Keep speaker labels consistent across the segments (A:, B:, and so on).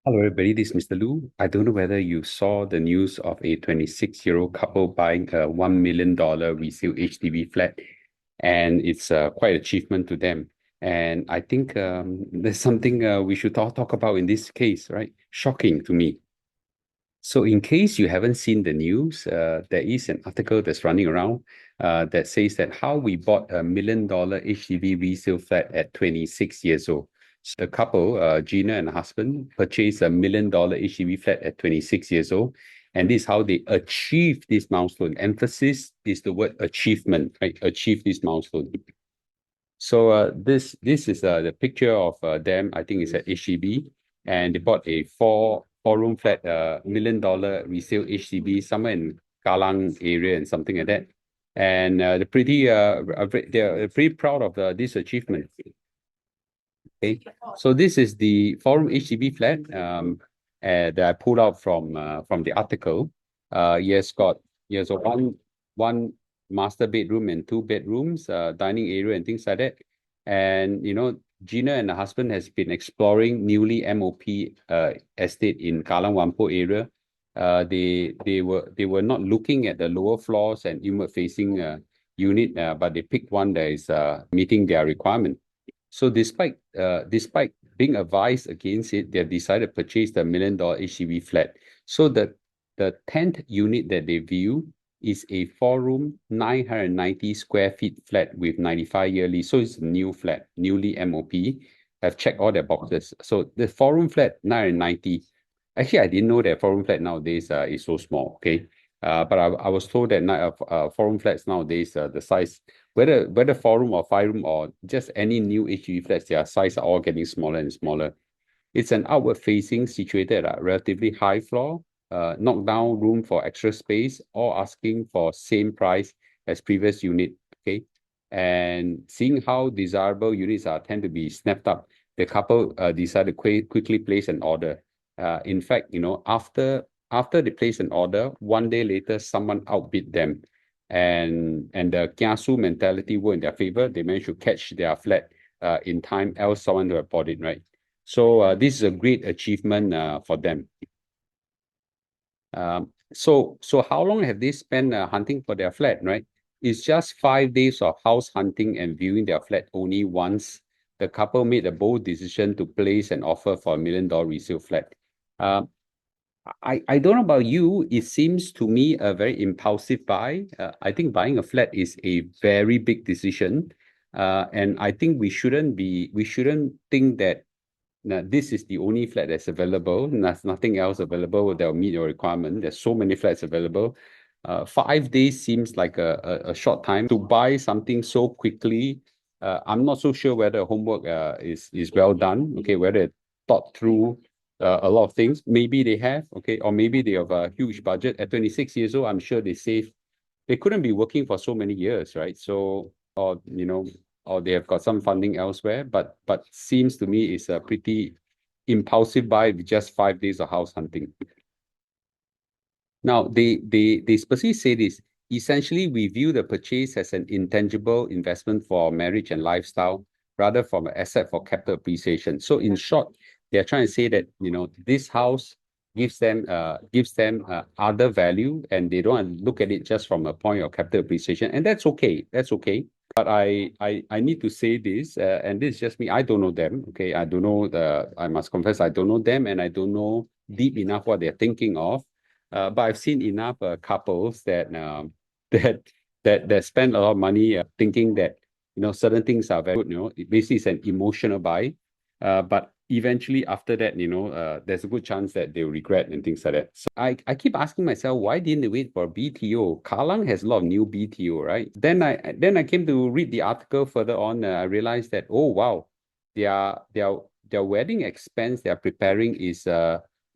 A: Hello, everybody. This is Mr. Lu. I don't know whether you saw the news of a 26-year-old couple buying a $1 million resale HDB flat, and it's quite an achievement to them. And I think there's something we should talk about in this case, right? Shocking to me. So, in case you haven't seen the news, there is an article that's running around that says that how we bought a $1 million HDB resale flat at 26 years old. So the couple, Gina and her husband, purchased a $1 million HDB flat at 26 years old. And this is how they achieved this milestone. Emphasis is the word achievement, right? Achieve this milestone. So this is the picture of them. I think it's at HDB, and they bought a four-room flat, $1 million resale HDB somewhere in Kallang area and something like that. And they're pretty proud of this achievement. Okay, so this is the four-room HDB flat that I pulled out from the article. He has a one master bedroom and two bedrooms, dining area and things like that. And Gina and her husband has been exploring newly MOP estate in Kallang Whampoa area. They were not looking at the lower floors and inward facing unit, but they picked one that is meeting their requirement. So despite being advised against it, they have decided to purchase the $1 million HDB flat. So the 10th unit that they view is a four-room, 990 square feet flat with 95-year lease. So it's a new flat, newly MOP. Have checked all their boxes. So the four-room flat, 990. Actually, I didn't know that four-room flat nowadays is so small. Okay, but I was told that four-room flats nowadays the size, whether four-room or five-room or just any new HDB flats, their size are all getting smaller and smaller. It's an outward facing, situated at a relatively high floor, knock down room for extra space, or asking for same price as previous unit. Okay, and seeing how desirable units are tend to be snapped up, the couple decided to quickly place an order. In fact, after they place an order, one day later, someone outbid them. And the kiasu mentality were in their favor. They managed to catch their flat in time, else someone would have bought it, right? So this is a great achievement for them. So how long have they spent hunting for their flat, right? It's just 5 days of house hunting and viewing their flat only once. The couple made a bold decision to place an offer for a $1 million resale flat. I don't know about you. It seems to me a very impulsive buy. I think buying a flat is a very big decision, and I think we shouldn't think that this is the only flat that's available. There's nothing else available that will meet your requirement. There's so many flats available. 5 days seems like a short time to buy something so quickly. I'm not so sure whether homework is well done. Okay, whether thought through a lot of things. Maybe they have, okay, or maybe they have a huge budget. At 26 years old, I'm sure they save. They couldn't be working for so many years, right? So, or they have got some funding elsewhere. But seems to me it's a pretty impulsive buy with just 5 days of house hunting. Now, they specifically say this. Essentially, we view the purchase as an intangible investment for marriage and lifestyle, rather from an asset for capital appreciation. So, in short, they're trying to say that this house gives them other value, and they don't look at it just from a point of capital appreciation, and that's okay. That's okay. But I need to say this, and this is just me. I don't know them. Okay, I don't know I must confess, I don't know them, and I don't know deep enough what they're thinking of. But I've seen enough couples that that spend a lot of money thinking that certain things are very good. Basically it's an emotional buy. But eventually after that, there's a good chance that they'll regret and things like that. So I keep asking myself, why didn't they wait for BTO? Kallang has a lot of new BTO, right? Then I came to read the article further on. I realized that, oh wow, their wedding expense they're preparing is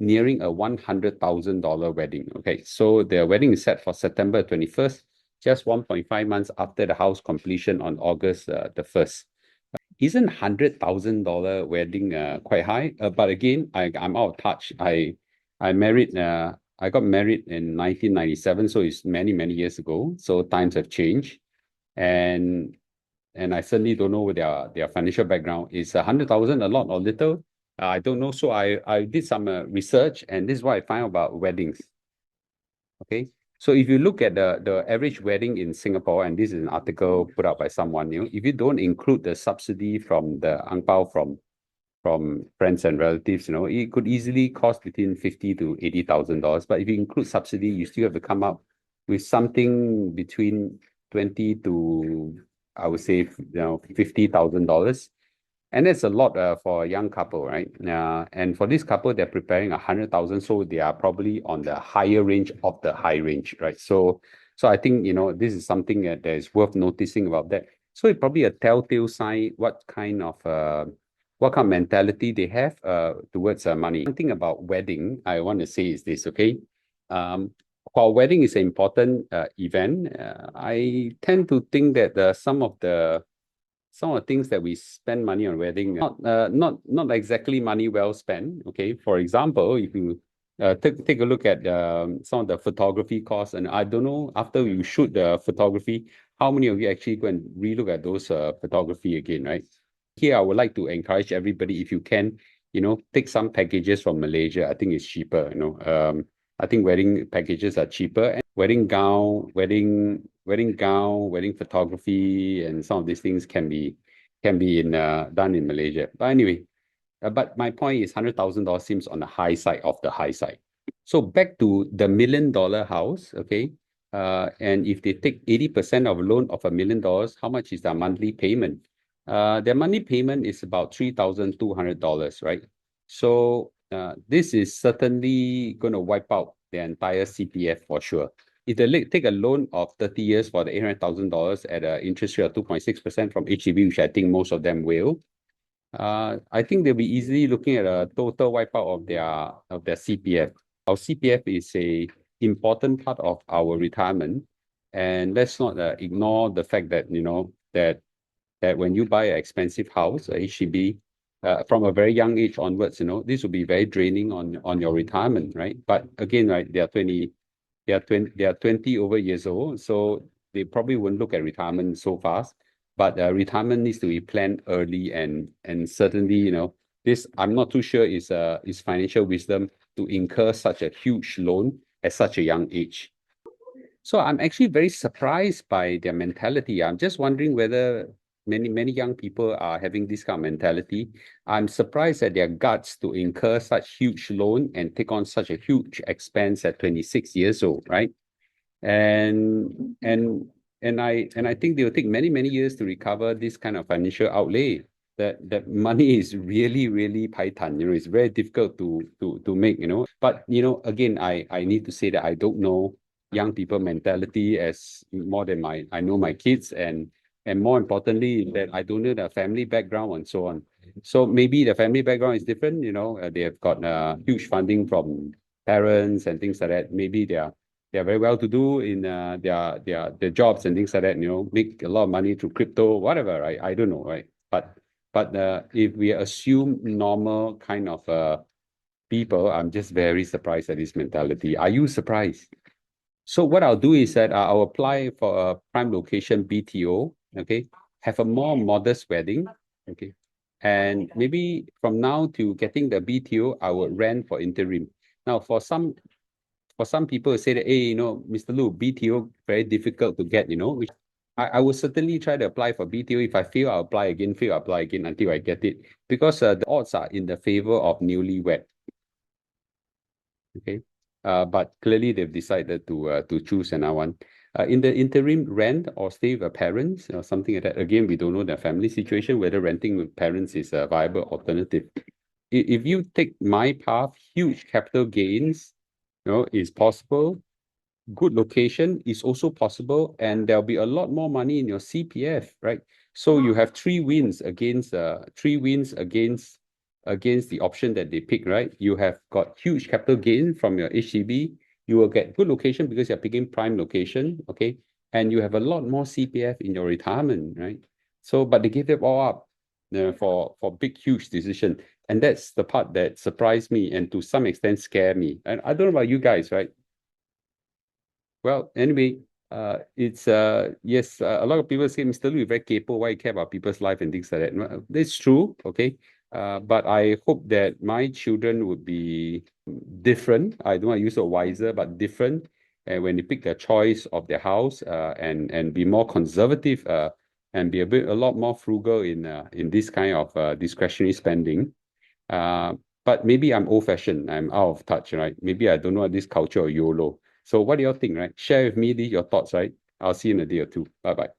A: nearing a $100,000 wedding. Okay, so their wedding is set for September 21st, just 1.5 months after the house completion on August the 1st. Isn't $100,000 wedding quite high? But again, I'm out of touch. I got married in 1997, so it's many years ago. So times have changed, and I certainly don't know their financial background. Is 100,000 a lot or little? I don't know. So I did some research, and this is what I find about weddings. Okay. So if you look at the average wedding in Singapore, and this is an article put out by someone, if you don't include the subsidy from the ang pao from friends and relatives, it could easily cost between 50 to $80,000. But if you include subsidy, you still have to come up with something between 20 to, I would say, $50,000. And that's a lot for a young couple, right? And for this couple, they're preparing 100,000, so they are probably on the higher range of the high range, right? So I think this is something that is worth noticing about that. So it's probably a telltale sign what kind of mentality they have towards money. One thing about wedding I want to say is this, okay? While wedding is an important event, I tend to think that some of the things that we spend money on wedding not exactly money well spent. Okay, for example, if you take a look at some of the photography costs, and I don't know, after you shoot the photography, how many of you actually go and relook at those photography again, right? Here, I would like to encourage everybody, if you can, take some packages from Malaysia. I think it's cheaper. I think wedding packages are cheaper, and wedding gown, wedding photography, and some of these things can be done in Malaysia. But anyway, but my point is $100,000 seems on the high side of the high side. So back to the $1 million house, okay? And if they take 80% of loan of $1 million, how much is their monthly payment? Their monthly payment is about $3,200, right? So this is certainly going to wipe out their entire CPF for sure. If they take a loan of 30 years for the $800,000 at an interest rate of 2.6% from HDB, which I think most of them will, I think they'll be easily looking at a total wipeout of their CPF. Our CPF is a important part of our retirement, and let's not ignore the fact that that when you buy an expensive house, a HDB, from a very young age onwards, this will be very draining on your retirement, right? But again, right, they are 20 over years old, so they probably won't look at retirement so fast. But retirement needs to be planned early, and certainly, this I'm not too sure is financial wisdom to incur such a huge loan at such a young age. So I'm actually very surprised by their mentality. I'm just wondering whether many young people are having this kind of mentality. I'm surprised at their guts to incur such huge loan and take on such a huge expense at 26 years old, right? And I think they will take many years to recover this kind of financial outlay. That money is really python. It's very difficult to make. But again, I need to say that I don't know young people mentality as more than I know my kids, and more importantly that I don't know their family background and so on. So maybe the family background is different. They have got huge funding from parents and things like that. Maybe they are very well to do in their jobs and things like that, make a lot of money through crypto, whatever, right? I don't know, right? But if we assume normal kind of people, I'm just very surprised at this mentality. Are you surprised? So what I'll do is that I'll apply for a prime location BTO, okay? Have a more modest wedding, okay? And maybe from now to getting the BTO, I would rent for interim. Now, for some people who say that, hey, Mr. Lu, BTO very difficult to get, which I will certainly try to apply for BTO. If I fail, I'll apply again, fail, I'll apply again until I get it. Because the odds are in the favor of newlywed. Okay. But clearly they've decided to choose another one. In the interim, rent or stay with parents or something like that. Again, we don't know their family situation, whether renting with parents is a viable alternative. If you take my path, huge capital gains, is possible. Good location is also possible, and there'll be a lot more money in your CPF, right? So you have three wins against the option that they pick, right? You have got huge capital gain from your HDB. You will get good location because you're picking prime location, okay? And you have a lot more CPF in your retirement, right? So, but they gave it all up for big, huge decision. And that's the part that surprised me and to some extent scared me. And I don't know about you guys, right? Well, anyway, it's yes, a lot of people say, Mr. Lu, you're very capable. Why you care about people's life and things like that? No, that's true, okay. But I hope that my children would be different. I don't want to use a wiser, but different. And when they pick their choice of their house, and be more conservative, and be a lot more frugal in this kind of discretionary spending. Uh, but maybe I'm old-fashioned. I'm out of touch, right? Maybe I don't know this culture of YOLO. So what do you all think, right? Share with me your thoughts, right? I'll see you in a day or two. Bye bye.